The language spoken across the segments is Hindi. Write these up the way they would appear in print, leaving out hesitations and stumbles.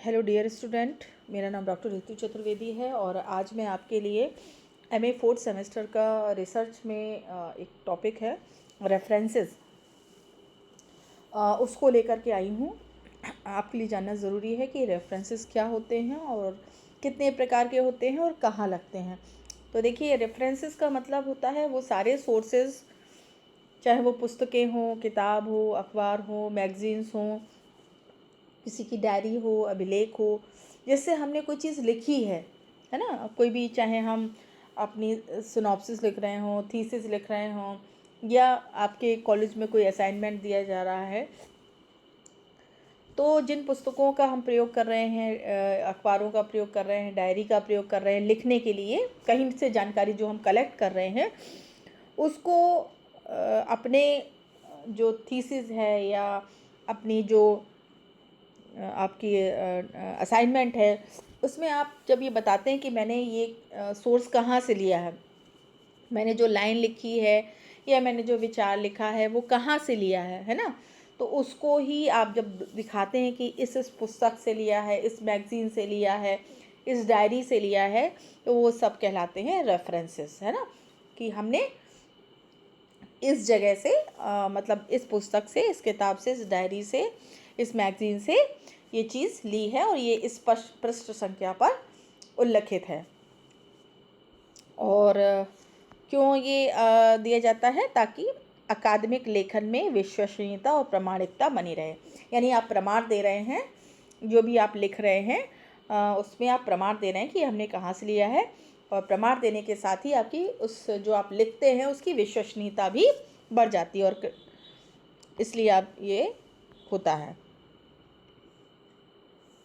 हेलो डियर स्टूडेंट, मेरा नाम डॉक्टर ऋतु चतुर्वेदी है और आज मैं आपके लिए एमए फोर्थ सेमेस्टर का रिसर्च में एक टॉपिक है रेफरेंसेस, उसको लेकर के आई हूँ। आपके लिए जानना ज़रूरी है कि रेफरेंसेस क्या होते हैं और कितने प्रकार के होते हैं और कहाँ लगते हैं। तो देखिए, रेफरेंसेस का मतलब होता है वो सारे सोर्सेज, चाहे वो पुस्तकें हों, किताब हो, अखबार हो, मैगज़ीन्स हों, किसी की डायरी हो, अभिलेख हो, जिससे हमने कोई चीज़ लिखी है ना। कोई भी, चाहे हम अपनी सिनॉप्सिस लिख रहे हों, थीसिस लिख रहे हों, या आपके कॉलेज में कोई असाइनमेंट दिया जा रहा है, तो जिन पुस्तकों का हम प्रयोग कर रहे हैं, अखबारों का प्रयोग कर रहे हैं, डायरी का प्रयोग कर रहे हैं लिखने के लिए, कहीं से जानकारी जो हम कलेक्ट कर रहे हैं उसको अपने जो थीसिस है या अपनी जो आपकी असाइनमेंट है, उसमें आप जब ये बताते हैं कि मैंने ये सोर्स कहाँ से लिया है, मैंने जो लाइन लिखी है या मैंने जो विचार लिखा है वो कहाँ से लिया है ना, तो उसको ही आप जब दिखाते हैं कि इस पुस्तक से लिया है, इस मैगज़ीन से लिया है, इस डायरी से लिया है, तो वो सब कहलाते हैं रेफरेंसेस, है ना। कि हमने इस जगह से मतलब इस पुस्तक से, इस किताब से, इस डायरी से, इस मैगज़ीन से ये चीज़ ली है और ये इस पृष्ठ संख्या पर उल्लिखित है। और क्यों ये दिया जाता है? ताकि अकादमिक लेखन में विश्वसनीयता और प्रामाणिकता बनी रहे। यानी आप प्रमाण दे रहे हैं, जो भी आप लिख रहे हैं उसमें आप प्रमाण दे रहे हैं कि हमने कहाँ से लिया है, और प्रमाण देने के साथ ही आपकी उस जो आप लिखते हैं उसकी विश्वसनीयता भी बढ़ जाती है, और इसलिए आप ये होता है।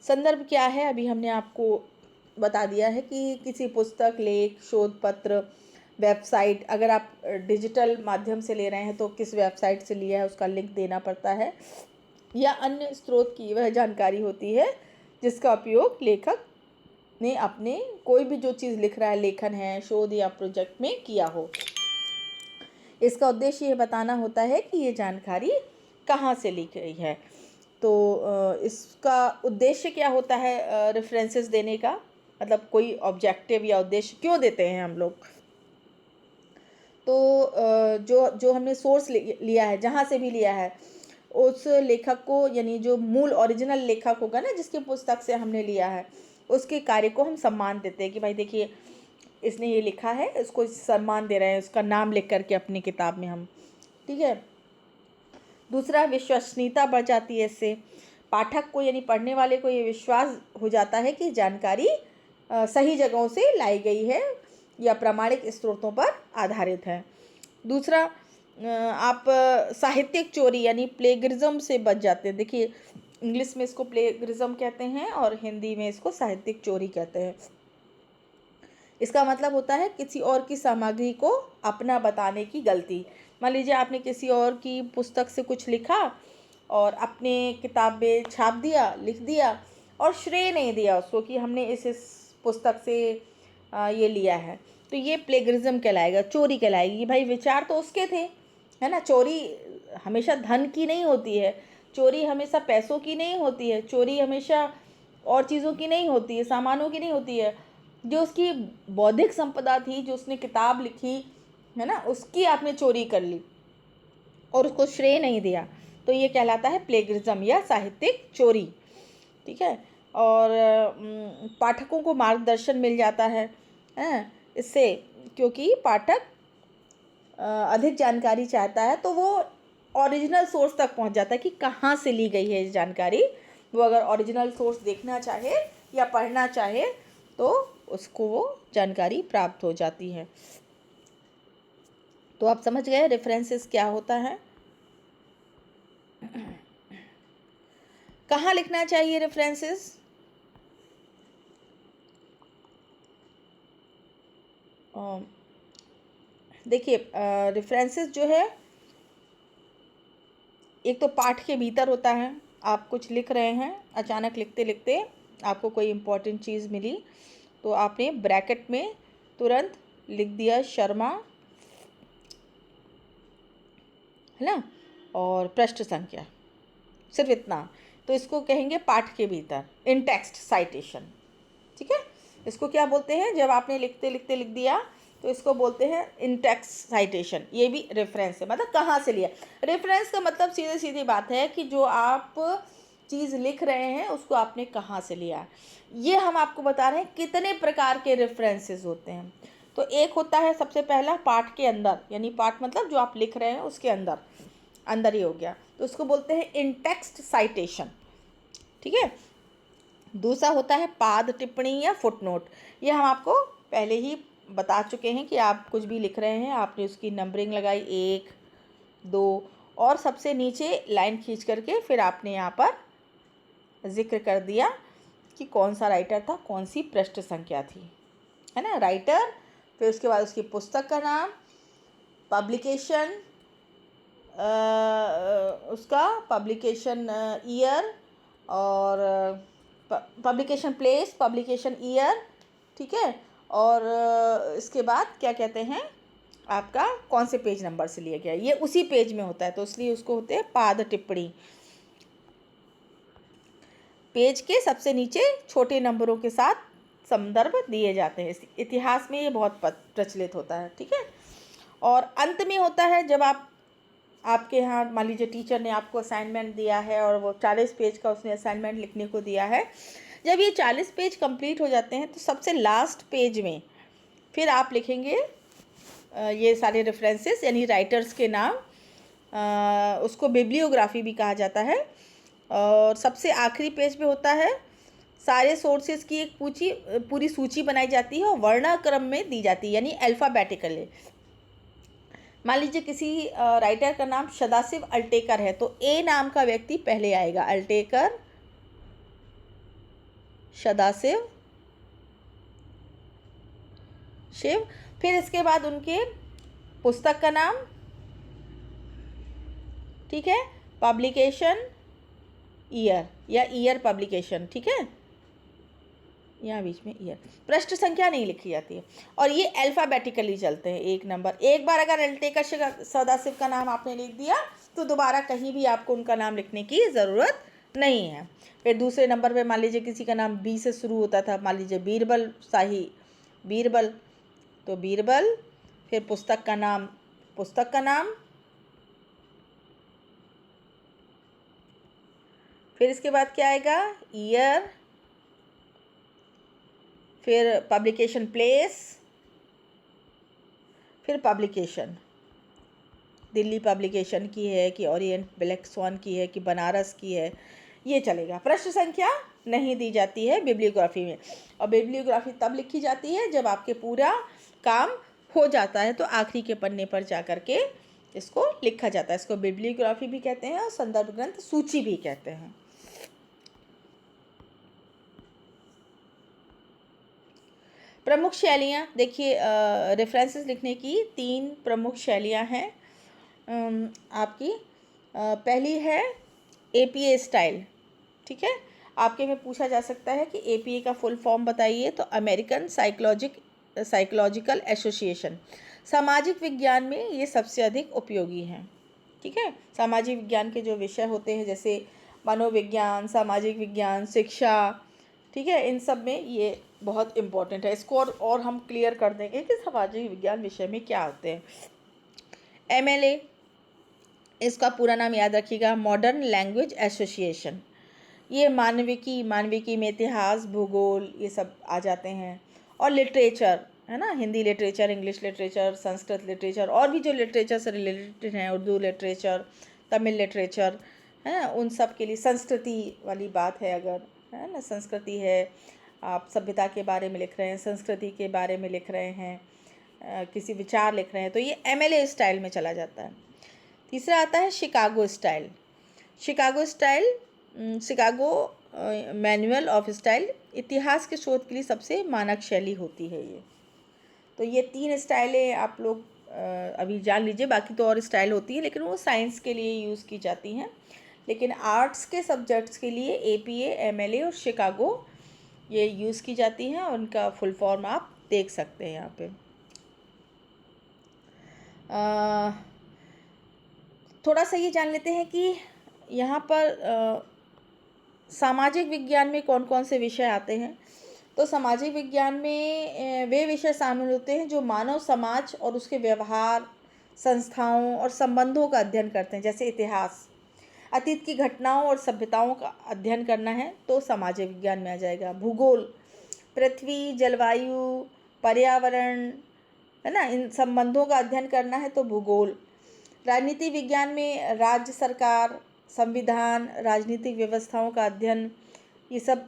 संदर्भ क्या है, अभी हमने आपको बता दिया है कि किसी पुस्तक, लेख, शोध पत्र, वेबसाइट, अगर आप डिजिटल माध्यम से ले रहे हैं तो किस वेबसाइट से लिया है उसका लिंक देना पड़ता है, या अन्य स्रोत की वह जानकारी होती है जिसका उपयोग लेखक ने अपने कोई भी जो चीज़ लिख रहा है, लेखन है, शोध या प्रोजेक्ट में किया हो। इसका उद्देश्य ये बताना होता है कि ये जानकारी कहाँ से ली गई है। तो इसका उद्देश्य क्या होता है रेफरेंसेस देने का, मतलब कोई ऑब्जेक्टिव या उद्देश्य क्यों देते हैं हम लोग। तो जो जो हमने सोर्स लिया है, जहाँ से भी लिया है, उस लेखक को, यानी जो मूल ओरिजिनल लेखक होगा ना, जिसकी पुस्तक से हमने लिया है, उसके कार्य को हम सम्मान देते हैं कि भाई देखिए इसने ये लिखा है, इसको सम्मान दे रहे हैं, उसका नाम लिख करके अपनी किताब में हम, ठीक है। दूसरा, विश्वसनीयता बढ़ जाती है इससे। पाठक को, यानी पढ़ने वाले को, ये विश्वास हो जाता है कि जानकारी सही जगहों से लाई गई है या प्रामाणिक स्रोतों पर आधारित है। दूसरा, आप साहित्यिक चोरी यानी प्लेगरिज्म से बच जाते हैं। देखिए, इंग्लिश में इसको प्लेगरिज्म कहते हैं और हिंदी में इसको साहित्यिक चोरी कहते हैं। इसका मतलब होता है किसी और की सामग्री को अपना बताने की गलती। मान लीजिए आपने किसी और की पुस्तक से कुछ लिखा और अपने किताब में छाप दिया, लिख दिया, और श्रेय नहीं दिया उसको कि हमने इस पुस्तक से ये लिया है, तो ये प्लेगरिज्म कहलाएगा, चोरी कहलाएगी। भाई विचार तो उसके थे, है ना। चोरी हमेशा धन की नहीं होती है, चोरी हमेशा पैसों की नहीं होती है, चोरी हमेशा और चीज़ों की नहीं होती है, सामानों की नहीं होती है। जो उसकी बौद्धिक संपदा थी, जो उसने किताब लिखी है ना, उसकी आपने चोरी कर ली और उसको श्रेय नहीं दिया, तो ये कहलाता है प्लेगरिज्म या साहित्यिक चोरी, ठीक है। और पाठकों को मार्गदर्शन मिल जाता है इससे, क्योंकि पाठक अधिक जानकारी चाहता है तो वो ओरिजिनल सोर्स तक पहुंच जाता है कि कहाँ से ली गई है इस जानकारी। वो अगर ओरिजिनल सोर्स देखना चाहे या पढ़ना चाहे तो उसको वो जानकारी प्राप्त हो जाती है। तो आप समझ गए रेफरेंसेस क्या होता है। कहाँ लिखना चाहिए रेफरेंसेस? देखिए, रेफरेंसेस जो है, एक तो पाठ के भीतर होता है। आप कुछ लिख रहे हैं, अचानक लिखते लिखते आपको कोई इम्पोर्टेंट चीज़ मिली, तो आपने ब्रैकेट में तुरंत लिख दिया शर्मा, है ना, और पृष्ठ संख्या, सिर्फ इतना। तो इसको कहेंगे पाठ के भीतर, इन टेक्स्ट साइटेशन। ठीक है, इसको क्या बोलते हैं, जब आपने लिखते लिखते लिख दिया तो इसको बोलते हैं इन टेक्स्ट साइटेशन। ये भी रेफरेंस है, मतलब कहाँ से लिया। रेफरेंस का मतलब सीधे सीधी बात है कि जो आप चीज़ लिख रहे हैं उसको आपने कहाँ से लिया। ये हम आपको बता रहे हैं कितने प्रकार के रेफरेंसेस होते हैं। तो एक होता है सबसे पहला पाठ के अंदर, यानी पाठ मतलब जो आप लिख रहे हैं उसके अंदर, अंदर ही हो गया, तो उसको बोलते हैं इन टेक्स्ट साइटेशन। ठीक है, दूसरा होता है पाद टिप्पणी या फुटनोट। ये हम आपको पहले ही बता चुके हैं कि आप कुछ भी लिख रहे हैं, आपने उसकी नंबरिंग लगाई 1 2 और सबसे नीचे लाइन खींच करके फिर आपने यहाँ पर जिक्र कर दिया कि कौन सा राइटर था, कौन सी पृष्ठ संख्या थी, है ना, राइटर, फिर उसके बाद उसकी पुस्तक का नाम, पब्लिकेशन, उसका पब्लिकेशन ईयर और पब्लिकेशन प्लेस, पब्लिकेशन ईयर। ठीक है, और इसके बाद क्या कहते हैं, आपका कौन से पेज नंबर से लिया गया, ये उसी पेज में होता है, तो इसलिए उसको होते हैं पाद टिप्पणी। पेज के सबसे नीचे छोटे नंबरों के साथ संदर्भ दिए जाते हैं। इतिहास में ये बहुत प्रचलित होता है। ठीक है, और अंत में होता है जब आपके यहाँ मान लीजिए टीचर ने आपको असाइनमेंट दिया है और वो 40 पेज का उसने असाइनमेंट लिखने को दिया है। जब ये 40 पेज कंप्लीट हो जाते हैं तो सबसे लास्ट पेज में फिर आप लिखेंगे ये सारे रेफरेंसेस, यानी राइटर्स के नाम, उसको बिब्लियोग्राफी भी कहा जाता है। और सबसे आखिरी पेज पे होता है सारे सोर्सेज की एक पूरी सूची बनाई जाती है और वर्णाक्रम में दी जाती है, यानी अल्फ़ाबेटिकली। मान लीजिए किसी राइटर का नाम सदाशिव अल्टेकर है, तो ए नाम का व्यक्ति पहले आएगा, अल्टेकर सदाशिव शिव। फिर इसके बाद उनके पुस्तक का नाम, ठीक है, पब्लिकेशन ईयर या ईयर पब्लिकेशन। ठीक है, यहाँ बीच में ईयर, पृष्ठ संख्या नहीं लिखी जाती है, और ये अल्फ़ाबेटिकली चलते हैं एक नंबर। एक बार अगर अल्टेकर सदाशिव का नाम आपने लिख दिया तो दोबारा कहीं भी आपको उनका नाम लिखने की ज़रूरत नहीं है। फिर दूसरे नंबर पे मान लीजिए किसी का नाम बी से शुरू होता था, मान लीजिए बीरबल शाही, बीरबल, तो बीरबल। फिर पुस्तक का नाम, पुस्तक का नाम, फिर इसके बाद क्या आएगा, ईयर, फिर पब्लिकेशन प्लेस, फिर पब्लिकेशन, दिल्ली पब्लिकेशन की है कि ओरिएंट ब्लैक स्वान की है कि बनारस की है, ये चलेगा। पृष्ठ संख्या नहीं दी जाती है बिब्लियोग्राफी में, और बिब्लियोग्राफी तब लिखी जाती है जब आपके पूरा काम हो जाता है, तो आखिरी के पन्ने पर जा कर के इसको लिखा जाता है। इसको बिब्लियोग्राफी भी कहते हैं और संदर्भ ग्रंथ सूची भी कहते हैं। प्रमुख शैलियाँ देखिए, रेफरेंसेस लिखने की 3 प्रमुख शैलियाँ हैं आपकी। पहली है एपीए स्टाइल। ठीक है, आपके में पूछा जा सकता है कि एपीए का फुल फॉर्म बताइए, तो अमेरिकन साइकोलॉजिकल एसोसिएशन। सामाजिक विज्ञान में ये सबसे अधिक उपयोगी हैं। ठीक है, सामाजिक विज्ञान के जो विषय होते हैं जैसे मनोविज्ञान, सामाजिक विज्ञान, शिक्षा, ठीक है, इन सब में ये बहुत इम्पोर्टेंट है। इसको और हम क्लियर कर देंगे कि सामाजिक विज्ञान विषय में क्या होते हैं। एमएलए, इसका पूरा नाम याद रखिएगा, मॉडर्न लैंग्वेज एसोसिएशन। ये मानविकी में इतिहास, भूगोल, ये सब आ जाते हैं। और लिटरेचर, है ना, Hindi literature, English literature, Sanskrit literature, और भी जो लिटरेचर से रिलेटेड हैं, उर्दू लिटरेचर, तमिल लिटरेचर, है ना, उन सब के लिए संस्कृति वाली बात है, अगर है ना, संस्कृति है, आप सभ्यता के बारे में लिख रहे हैं, संस्कृति के बारे में लिख रहे हैं, किसी विचार लिख रहे हैं, तो ये एमएलए स्टाइल में चला जाता है। तीसरा आता है Chicago style. Chicago style, Chicago manual of style, इतिहास के शोध के लिए सबसे मानक शैली होती है ये। तो ये 3 स्टाइलें आप लोग अभी जान लीजिए। बाकी तो और स्टाइल होती है लेकिन वो साइंस के लिए यूज़ की जाती हैं, लेकिन आर्ट्स के सब्जेक्ट्स के लिए एपीए, एमएलए और शिकागो ये यूज़ की जाती हैं, और उनका फुल फॉर्म आप देख सकते हैं यहाँ पे। थोड़ा सा ये जान लेते हैं कि यहाँ पर सामाजिक विज्ञान में कौन कौन से विषय आते हैं? तो सामाजिक विज्ञान में वे विषय शामिल होते हैं जो मानव समाज और उसके व्यवहार, संस्थाओं और संबंधों का अध्ययन करते हैं। जैसे इतिहास, अतीत की घटनाओं और सभ्यताओं का अध्ययन करना है तो सामाजिक विज्ञान में आ जाएगा। भूगोल, पृथ्वी, जलवायु, पर्यावरण, है ना, इन संबंधों का अध्ययन करना है तो भूगोल। राजनीति विज्ञान में राज्य सरकार, संविधान, राजनीतिक व्यवस्थाओं का अध्ययन, ये सब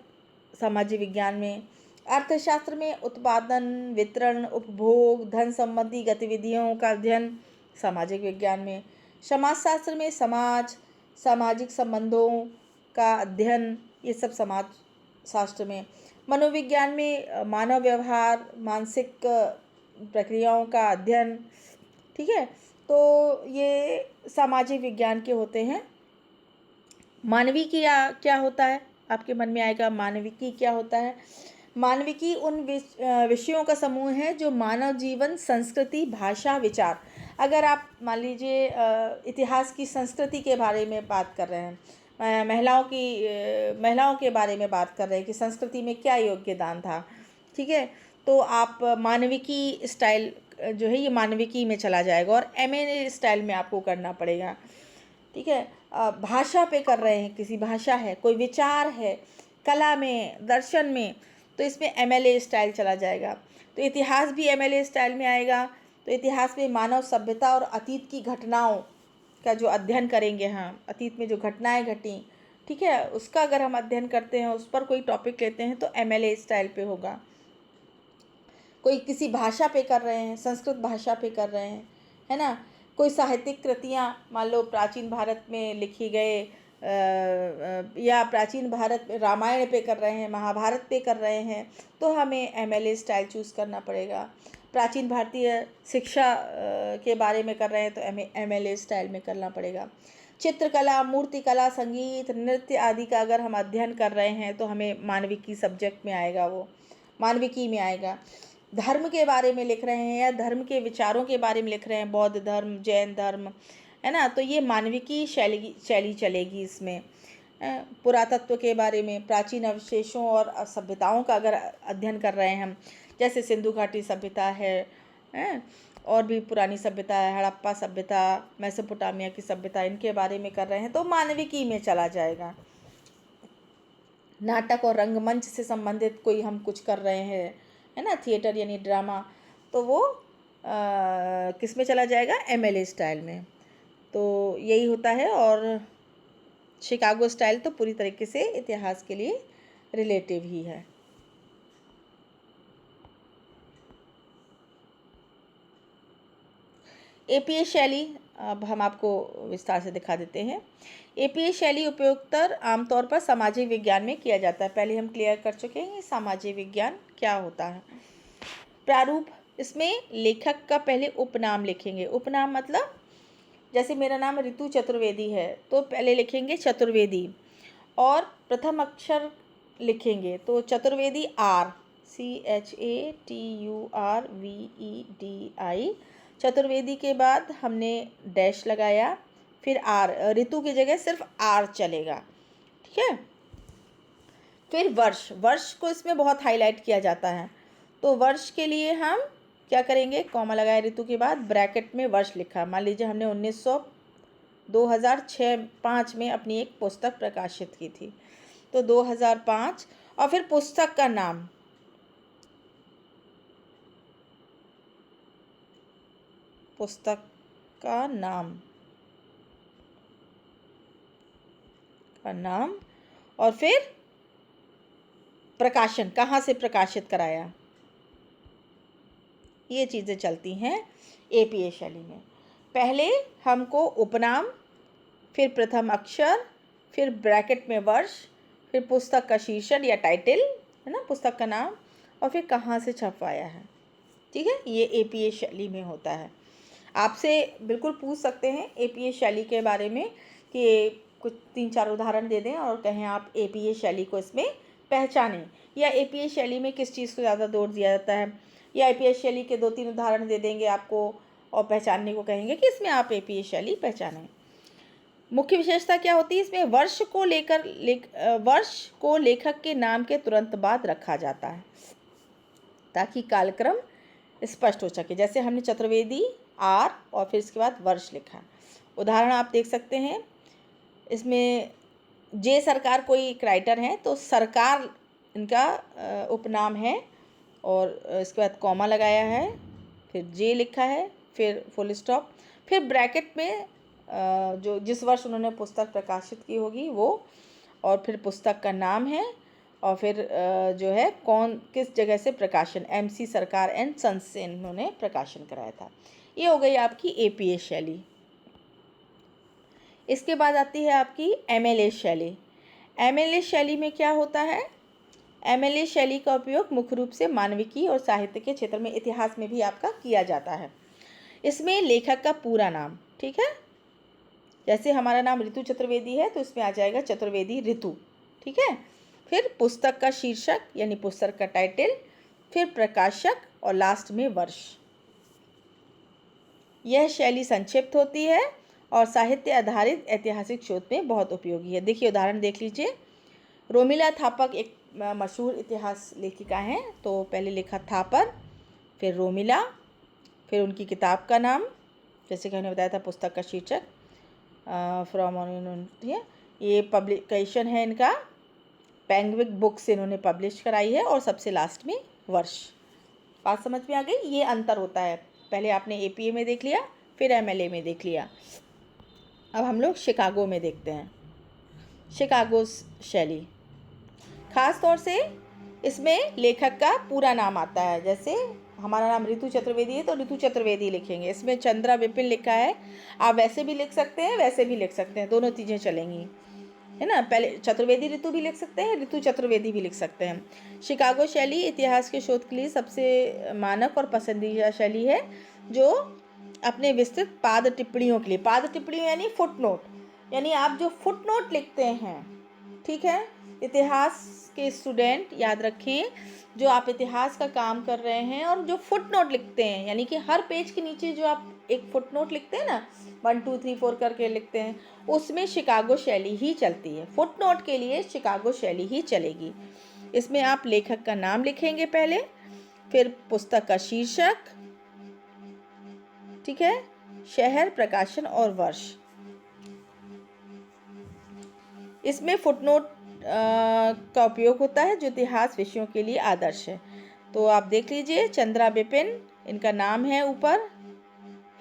सामाजिक विज्ञान में। अर्थशास्त्र में उत्पादन, वितरण, उपभोग, धन संबंधी गतिविधियों का अध्ययन सामाजिक विज्ञान में। समाजशास्त्र में समाज, सामाजिक संबंधों का अध्ययन, ये सब समाज शास्त्र में। मनोविज्ञान में मानव व्यवहार, मानसिक प्रक्रियाओं का अध्ययन। ठीक है, तो ये सामाजिक विज्ञान के होते हैं। मानविकी क्या होता है? आपके मन में आएगा मानविकी क्या होता है। मानविकी उन विषयों का समूह है जो मानव जीवन, संस्कृति, भाषा, विचार। अगर आप मान लीजिए इतिहास की संस्कृति के बारे में बात कर रहे हैं, महिलाओं के बारे में बात कर रहे हैं कि संस्कृति में क्या योगदान था, ठीक है, तो आप मानविकी स्टाइल जो है ये मानविकी में चला जाएगा और MA स्टाइल में आपको करना पड़ेगा। ठीक है, भाषा पे कर रहे हैं, किसी भाषा है, कोई विचार है, कला में, दर्शन में, तो इसमें MLA स्टाइल चला जाएगा। तो इतिहास भी MLA स्टाइल में आएगा। तो इतिहास में मानव सभ्यता और अतीत की घटनाओं का जो अध्ययन करेंगे हम, अतीत में जो घटनाएं घटी, ठीक है, उसका अगर हम अध्ययन करते हैं, उस पर कोई टॉपिक लेते हैं तो MLA स्टाइल पे होगा। कोई किसी भाषा पे कर रहे हैं, संस्कृत भाषा पे कर रहे हैं, है ना, कोई साहित्यिक कृतियाँ मान लो प्राचीन भारत में लिखी गए या प्राचीन भारत में रामायण पे कर रहे हैं, महाभारत पे कर रहे हैं, तो हमें MLA स्टाइल चूज़ करना पड़ेगा। प्राचीन भारतीय शिक्षा के बारे में कर रहे हैं तो हमें MLA स्टाइल में करना पड़ेगा। चित्रकला, मूर्तिकला, संगीत, नृत्य आदि का अगर हम अध्ययन कर रहे हैं तो हमें मानविकी सब्जेक्ट में आएगा, वो मानविकी में आएगा। धर्म के बारे में लिख रहे हैं या धर्म के विचारों के बारे में लिख रहे हैं, बौद्ध धर्म, जैन धर्म, है ना, तो ये मानविकी शैली चलेगी इसमें। पुरातत्व के बारे में, प्राचीन अवशेषों और सभ्यताओं का अगर अध्ययन कर रहे हैं हम, जैसे सिंधु घाटी सभ्यता है, और भी पुरानी सभ्यता है, हड़प्पा सभ्यता, मेसोपोटामिया की सभ्यता, इनके बारे में कर रहे हैं तो मानविकी में चला जाएगा। नाटक और रंगमंच से संबंधित कोई हम कुछ कर रहे हैं, है ना, थिएटर यानी ड्रामा, तो वो किस में चला जाएगा? MLA स्टाइल में। तो यही होता है। और शिकागो स्टाइल तो पूरी तरीके से इतिहास के लिए रिलेटिव ही है। APA शैली अब हम आपको विस्तार से दिखा देते हैं। APA शैली उपयोगतर आमतौर पर सामाजिक विज्ञान में किया जाता है। पहले हम क्लियर कर चुके हैं सामाजिक विज्ञान क्या होता है। प्रारूप, इसमें लेखक का पहले उपनाम लिखेंगे। उपनाम मतलब जैसे मेरा नाम ऋतु चतुर्वेदी है तो पहले लिखेंगे चतुर्वेदी, और प्रथम अक्षर लिखेंगे तो चतुर्वेदी R, CHATURVEDI। चतुर्वेदी के बाद हमने डैश लगाया, फिर R, ऋतु की जगह सिर्फ R चलेगा, ठीक है। फिर वर्ष को इसमें बहुत हाईलाइट किया जाता है, तो वर्ष के लिए हम क्या करेंगे? कॉमा लगाए ऋतु के बाद, ब्रैकेट में वर्ष लिखा। मान लीजिए हमने 2006-5 में अपनी एक पुस्तक प्रकाशित की थी, तो 2005, और फिर पुस्तक का नाम, और फिर प्रकाशन, कहाँ से प्रकाशित कराया, ये चीज़ें चलती हैं APA शैली में। पहले हमको उपनाम, फिर प्रथम अक्षर, फिर ब्रैकेट में वर्ष, फिर पुस्तक का शीर्षक या टाइटल, है ना, पुस्तक का नाम, और फिर कहाँ से छपवाया है, ठीक है। ये APA शैली में होता है। आपसे बिल्कुल पूछ सकते हैं APA शैली के बारे में कि कुछ 3-4 उदाहरण दे दें और कहें आप APA शैली को इसमें पहचानें, या APA शैली में किस चीज़ को ज़्यादा जोर दिया जाता है, या APA शैली के 2-3 उदाहरण दे देंगे आपको और पहचानने को कहेंगे कि इसमें आप APA शैली पहचानें। मुख्य विशेषता क्या होती है इसमें? वर्ष को लेखक के नाम के तुरंत बाद रखा जाता है ताकि कालक्रम स्पष्ट हो सके। जैसे हमने चतुर्वेदी आर और फिर इसके बाद वर्ष लिखा। उदाहरण आप देख सकते हैं इसमें, जे सरकार कोई एक राइटर हैं तो सरकार इनका उपनाम है और इसके बाद कॉमा लगाया है, फिर जे लिखा है, फिर फुल स्टॉप, फिर ब्रैकेट में जो जिस वर्ष उन्होंने पुस्तक प्रकाशित की होगी वो, और फिर पुस्तक का नाम है, और फिर जो है किस जगह से प्रकाशन, MC सरकार एंड सन्स से इन्होंने प्रकाशन कराया था। ये हो गई आपकी APA शैली। इसके बाद आती है आपकी MLA शैली। MLA शैली में क्या होता है? MLA शैली का उपयोग मुख्य रूप से मानविकी और साहित्य के क्षेत्र में, इतिहास में भी आपका किया जाता है। इसमें लेखक का पूरा नाम, ठीक है, जैसे हमारा नाम ऋतु चतुर्वेदी है तो इसमें आ जाएगा चतुर्वेदी ऋतु, ठीक है। फिर पुस्तक का शीर्षक यानी पुस्तक का टाइटल, फिर प्रकाशक और लास्ट में वर्ष। यह शैली संक्षिप्त होती है और साहित्य आधारित ऐतिहासिक शोध में बहुत उपयोगी है। देखिए उदाहरण देख लीजिए। रोमिला थापर एक मशहूर इतिहास लेखिका हैं, तो पहले लिखा थापर, फिर रोमिला, फिर उनकी किताब का नाम, जैसे कि हमने बताया था पुस्तक का शीर्षक फ्रॉम, ये पब्लिकेशन है इनका पेंगुइन बुक से इन्होंने पब्लिश कराई है, और सबसे लास्ट में वर्ष। बात समझ में आ गई? ये अंतर होता है। पहले आपने APA में देख लिया, फिर MLA में देख लिया। अब हम लोग शिकागो में देखते हैं। शिकागो शैली खास तौर से इसमें लेखक का पूरा नाम आता है। जैसे हमारा नाम ऋतु चतुर्वेदी है तो ऋतु चतुर्वेदी लिखेंगे। इसमें चंद्रा विपिन लिखा है, आप वैसे भी लिख सकते हैं, वैसे भी लिख सकते हैं, दोनों चीज़ें चलेंगी, है ना। पहले चतुर्वेदी ऋतु भी लिख सकते हैं, ऋतु चतुर्वेदी भी लिख सकते हैं। शिकागो शैली इतिहास के शोध के लिए सबसे मानक और पसंदीदा शैली है, जो अपने विस्तृत पाद टिप्पणियों के लिए, पाद टिप्पणियों यानी फुटनोट, यानी आप जो फुटनोट लिखते हैं, ठीक है, इतिहास के स्टूडेंट याद रखें, जो आप इतिहास का काम कर रहे हैं और जो फुटनोट लिखते हैं, यानी कि हर पेज के नीचे जो आप एक फुटनोट लिखते हैं ना, 1 2 3 4 करके लिखते हैं, उसमें शिकागो शैली ही चलती है। फुटनोट के लिए शिकागो शैली ही चलेगी। इसमें आप लेखक का नाम लिखेंगे पहले, फिर पुस्तक का शीर्षक, ठीक है, शहर, प्रकाशन और वर्ष। इसमें फुटनोट का उपयोग होता है जो इतिहास विषयों के लिए आदर्श है। तो आप देख लीजिए, चंद्रा विपिन इनका नाम है ऊपर,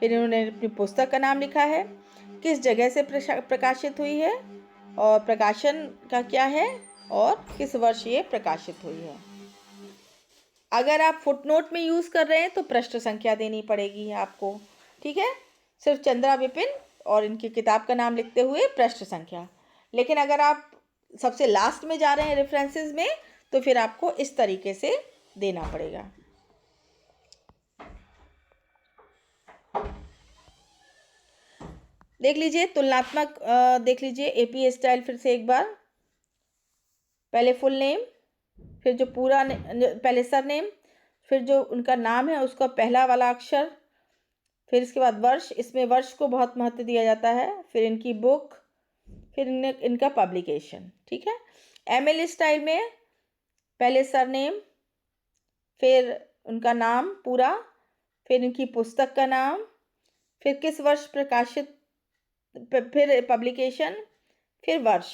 फिर इन्होंने अपनी पुस्तक का नाम लिखा है, किस जगह से प्रकाशित हुई है और प्रकाशन का क्या है, और किस वर्ष ये प्रकाशित हुई है। अगर आप फुटनोट में यूज़ कर रहे हैं तो पृष्ठ संख्या देनी पड़ेगी आपको, ठीक है, सिर्फ चंद्रा विपिन और इनकी किताब का नाम लिखते हुए पृष्ठ संख्या। लेकिन अगर आप सबसे लास्ट में जा रहे हैं रेफरेंसेस में, तो फिर आपको इस तरीके से देना पड़ेगा। देख लीजिए तुलनात्मक, देख लीजिए APA स्टाइल फिर से एक बार। पहले फुल नेम, फिर जो पूरा पहले सर नेम, फिर जो उनका नाम है उसका पहला वाला अक्षर, फिर इसके बाद वर्ष, इसमें वर्ष को बहुत महत्व दिया जाता है, फिर इनकी बुक, फिर इनका पब्लिकेशन, ठीक है। MLA स्टाइल में पहले सर नेम, फिर उनका नाम पूरा, फिर इनकी पुस्तक का नाम, फिर किस वर्ष प्रकाशित, फिर पब्लिकेशन, फिर वर्ष।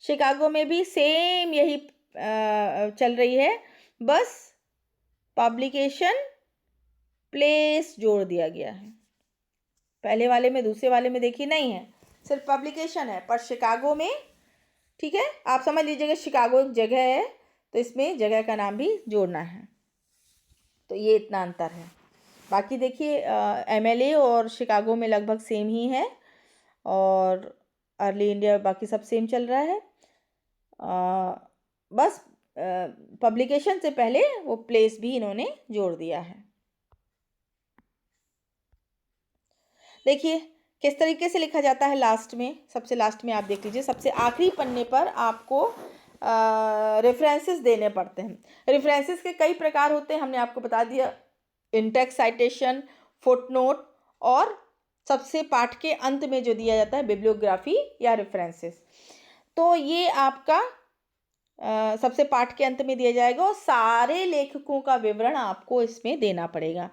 शिकागो में भी सेम यही चल रही है, बस पब्लिकेशन प्लेस जोड़ दिया गया है। पहले वाले में दूसरे वाले में देखिए नहीं है, सिर्फ पब्लिकेशन है, पर शिकागो में, ठीक है, आप समझ लीजिएगा शिकागो एक जगह है तो इसमें जगह का नाम भी जोड़ना है। तो ये इतना अंतर है। बाकी देखिए MLA और शिकागो में लगभग सेम ही है, और अर्ली इंडिया बाकी सब सेम चल रहा है। बस पब्लिकेशन से पहले वो प्लेस भी इन्होंने जोड़ दिया है। देखिए किस तरीके से लिखा जाता है लास्ट में, सबसे लास्ट में आप देख लीजिए, सबसे आखिरी पन्ने पर आपको रेफरेंसेस देने पड़ते हैं। रेफरेंसेस के कई प्रकार होते हैं, हमने आपको बता दिया, इंटेक्स्ट साइटेशन, फुटनोट और सबसे पाठ के अंत में जो दिया जाता है बिब्लियोग्राफी या रेफरेंसेस, तो ये आपका सबसे पाठ के अंत में दिया जाएगा और सारे लेखकों का विवरण आपको इसमें देना पड़ेगा।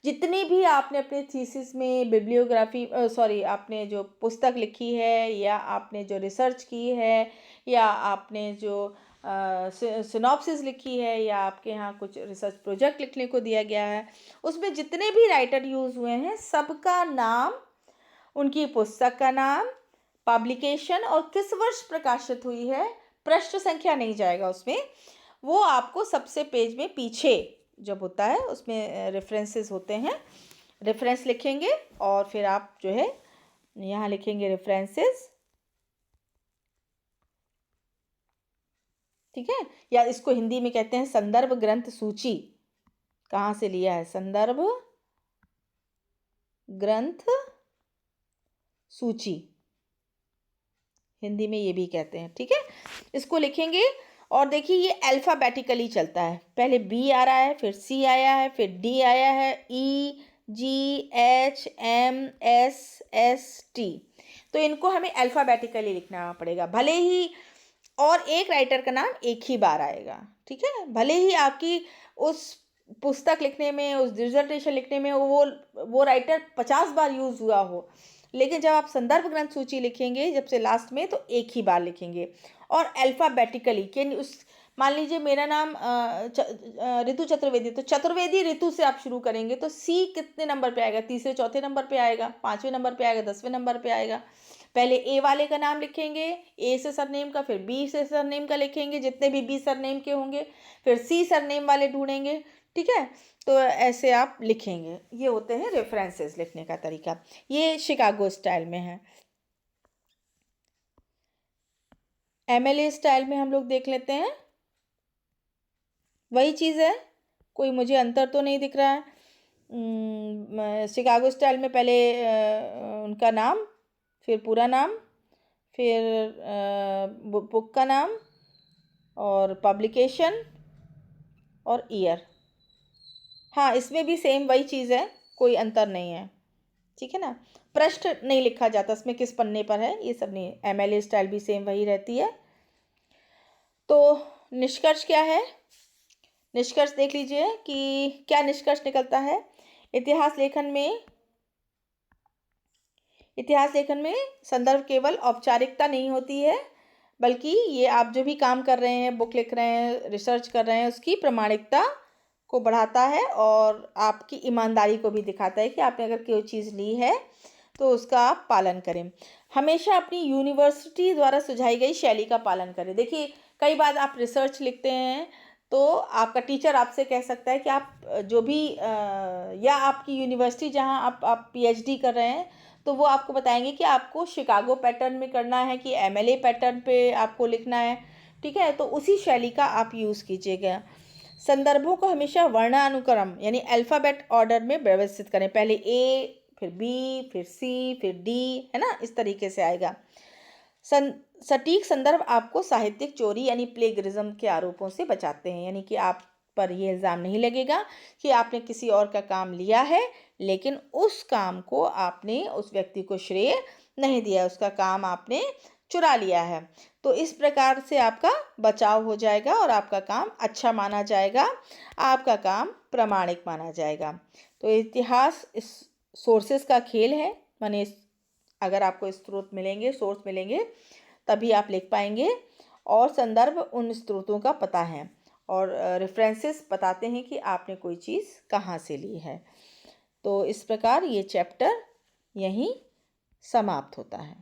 जितनी भी आपने अपने थीसिस में बिब्लियोग्राफी आपने जो पुस्तक लिखी है या आपने जो रिसर्च की है या आपने जो सिनॉप्सिस लिखी है या आपके यहाँ कुछ रिसर्च प्रोजेक्ट लिखने को दिया गया है, उसमें जितने भी राइटर यूज़ हुए हैं सबका नाम, उनकी पुस्तक का नाम, पब्लिकेशन और किस वर्ष प्रकाशित हुई है, पृष्ठ संख्या नहीं जाएगा उसमें, वो आपको सबसे पेज में पीछे जब होता है उसमें रेफरेंसेस होते हैं, रेफरेंस लिखेंगे और फिर आप जो है यहाँ लिखेंगे रेफरेंसेस, ठीक है, या इसको हिंदी में कहते हैं संदर्भ ग्रंथ सूची। कहाँ से लिया है? संदर्भ ग्रंथ सूची, हिंदी में ये भी कहते हैं, ठीक है। इसको लिखेंगे और देखिए ये अल्फ़ाबेटिकली चलता है, पहले बी आ रहा है, फिर सी आया है, फिर डी आया है, E G H M S S T, तो इनको हमें अल्फ़ाबेटिकली लिखना पड़ेगा। भले ही और एक राइटर का नाम एक ही बार आएगा, ठीक है, भले ही आपकी उस पुस्तक लिखने में, उस डिसर्टेशन लिखने में वो राइटर 50 बार यूज़ हुआ हो, लेकिन जब आप संदर्भ ग्रंथ सूची लिखेंगे जब से लास्ट में, तो एक ही बार लिखेंगे और अल्फ़ाबेटिकली कि उस, मान लीजिए मेरा नाम ऋतु चतुर्वेदी, तो चतुर्वेदी ऋतु से आप शुरू करेंगे तो सी कितने नंबर पे आएगा? तीसरे चौथे नंबर पे आएगा, 5वें नंबर पे आएगा, 10वें नंबर पे आएगा। पहले ए वाले का नाम लिखेंगे, ए से सरनेम का, फिर बी से सरनेम का लिखेंगे, जितने भी बी सरनेम के होंगे, फिर सी सरनेम वाले ढूंढेंगे, ठीक है। तो ऐसे आप लिखेंगे। ये होते हैं रेफरेंसेस लिखने का तरीका। ये शिकागो स्टाइल में है। एमएलए स्टाइल में हम लोग देख लेते हैं, वही चीज़ है, कोई मुझे अंतर तो नहीं दिख रहा है। शिकागो स्टाइल में पहले उनका नाम, फिर पूरा नाम, फिर बुक का नाम और पब्लिकेशन और ईयर। हाँ, इसमें भी सेम वही चीज़ है, कोई अंतर नहीं है, ठीक है ना। पृष्ठ नहीं लिखा जाता इसमें, किस पन्ने पर है, ये सब नहीं। एमएलए स्टाइल भी सेम वही रहती है। तो निष्कर्ष क्या है? निष्कर्ष देख लीजिए कि क्या निष्कर्ष निकलता है। इतिहास लेखन में संदर्भ केवल औपचारिकता नहीं होती है, बल्कि ये आप जो भी काम कर रहे हैं, बुक लिख रहे हैं, रिसर्च कर रहे हैं, उसकी प्रामाणिकता को बढ़ाता है और आपकी ईमानदारी को भी दिखाता है कि आपने अगर कोई चीज़ ली है तो उसका आप पालन करें। हमेशा अपनी यूनिवर्सिटी द्वारा सुझाई गई शैली का पालन करें। देखिए, कई बार आप रिसर्च लिखते हैं तो आपका टीचर आपसे कह सकता है कि आप जो भी या आपकी यूनिवर्सिटी जहाँ आप पीएचडी कर रहे हैं, तो वो आपको बताएंगे कि आपको शिकागो पैटर्न में करना है कि एमएलए पैटर्न पे आपको लिखना है, ठीक है। तो उसी शैली का आप यूज़ कीजिएगा। संदर्भों को हमेशा वर्णानुक्रम यानी अल्फ़ाबेट ऑर्डर में व्यवस्थित करें, पहले ए, फिर बी, फिर सी, फिर डी, है ना, इस तरीके से आएगा। सटीक संदर्भ आपको साहित्यिक चोरी यानी प्लेगरिज्म के आरोपों से बचाते हैं, यानी कि आप पर ये इल्ज़ाम नहीं लगेगा कि आपने किसी और का काम लिया है लेकिन उस काम को आपने उस व्यक्ति को श्रेय नहीं दिया, उसका काम आपने चुरा लिया है। तो इस प्रकार से आपका बचाव हो जाएगा और आपका काम अच्छा माना जाएगा, आपका काम प्रामाणिक माना जाएगा। तो इतिहास इस सोर्सेस का खेल है, माने अगर आपको स्रोत मिलेंगे, सोर्स मिलेंगे, तभी आप लिख पाएंगे। और संदर्भ उन स्रोतों का पता है और रेफरेंसेस बताते हैं कि आपने कोई चीज़ कहाँ से ली है। तो इस प्रकार ये चैप्टर यहीं समाप्त होता है।